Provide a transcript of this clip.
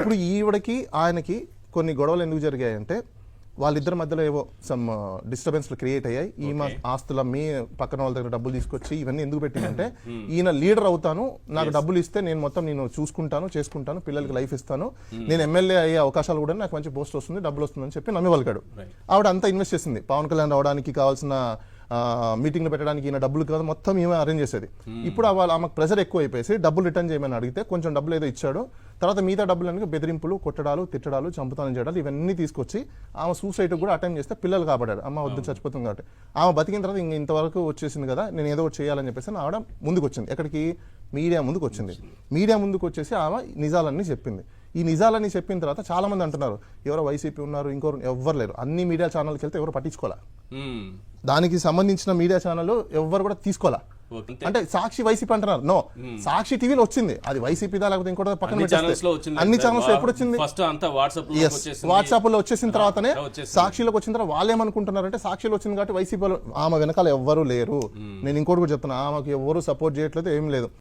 ఇప్పుడు ఈవిడకి ఆయనకి కొన్ని గొడవలు ఎందుకు జరిగాయంటే వాళ్ళిద్దరి మధ్యలో ఏవో సమ్ డిస్టర్బెన్స్లు క్రియేట్ అయ్యాయి. ఈమె ఆస్తుల మీ పక్కన వాళ్ళ దగ్గర డబ్బులు తీసుకొచ్చి ఇవన్నీ ఎందుకు పెట్టిందంటే ఈయన లీడర్ అవుతాను, నాకు డబ్బులు ఇస్తే నేను మొత్తం నేను చూసుకుంటాను, చేసుకుంటాను, పిల్లలకి లైఫ్ ఇస్తాను, నేను ఎమ్మెల్యే అయ్యే అవకాశాలు కూడా నాకు మంచి పోస్ట్ వస్తుంది, డబ్బులు వస్తుందని చెప్పి నమ్మి వాళ్ళకాడు. ఆవిడ అంతా ఇన్వెస్ట్ చేసింది. పవన్ కళ్యాణ్ రావడానికి కావాల్సిన మీటింగ్లు పెట్టడానికి ఈయన డబ్బులు కాదు మొత్తం ఈమె అరేంజ్ చేసేది. ఇప్పుడు ఆమెకు ప్రెషర్ ఎక్కువ అయిపోయేసి డబ్బులు రిటర్న్ చేయమని అడిగితే కొంచెం డబ్బులు ఏదో ఇచ్చాడు. తర్వాత మిగతా డబ్బులన్నీ బెదిరింపులు, కొట్టడాలు, తిట్టడాలు, చంపుతానం చేయడాలు ఇవన్నీ తీసుకొచ్చి ఆమె సూసైడ్ కూడా అటెంప్ట్ చేస్తే పిల్లలు కాపాడాడు. అమ్మ వద్దు చచ్చిపోతుంది కాబట్టి ఆమె బతికిన తర్వాత ఇంతవరకు వచ్చేసింది కదా, నేను ఏదో ఒకటి చేయాలని చెప్పేసి ఆవిడ ముందుకు వచ్చింది. ఎక్కడికి? మీడియా ముందుకు వచ్చింది. మీడియా ముందుకు వచ్చేసి ఆమె నిజాలన్నీ చెప్పింది. ఈ నిజాలన్నీ చెప్పిన తర్వాత చాలా మంది అంటున్నారు ఎవరో వైసీపీ ఉన్నారు, ఇంకోరు ఎవ్వరు లేరు. అన్ని మీడియా ఛానల్కి వెళ్తే ఎవరు పట్టించుకోవాలా, దానికి సంబంధించిన మీడియా ఛానల్ ఎవ్వరు కూడా తీసుకోవాలా. అంటే సాక్షి వైసీపీ అంటున్నారు, నో, సాక్షి టీవీలో వచ్చింది, అది వైసీపీదా లేకపోతే ఇంకోటి పక్కన అన్ని ఛానల్స్ ఎప్పుడు వచ్చింది? వాట్సాప్ లో వచ్చేసిన తర్వాతనే సాక్షిలోకి వచ్చిన తర్వాత వాళ్ళు ఏమనుకుంటున్నారంటే సాక్షిలో వచ్చింది కాబట్టి వైసీపీ ఆమె వెనకాల ఎవ్వరు లేరు. నేను ఇంకోటి కూడా చెప్తున్నా, ఆమెకు ఎవరు సపోర్ట్ చేయట్లేదు, ఏం లేదు.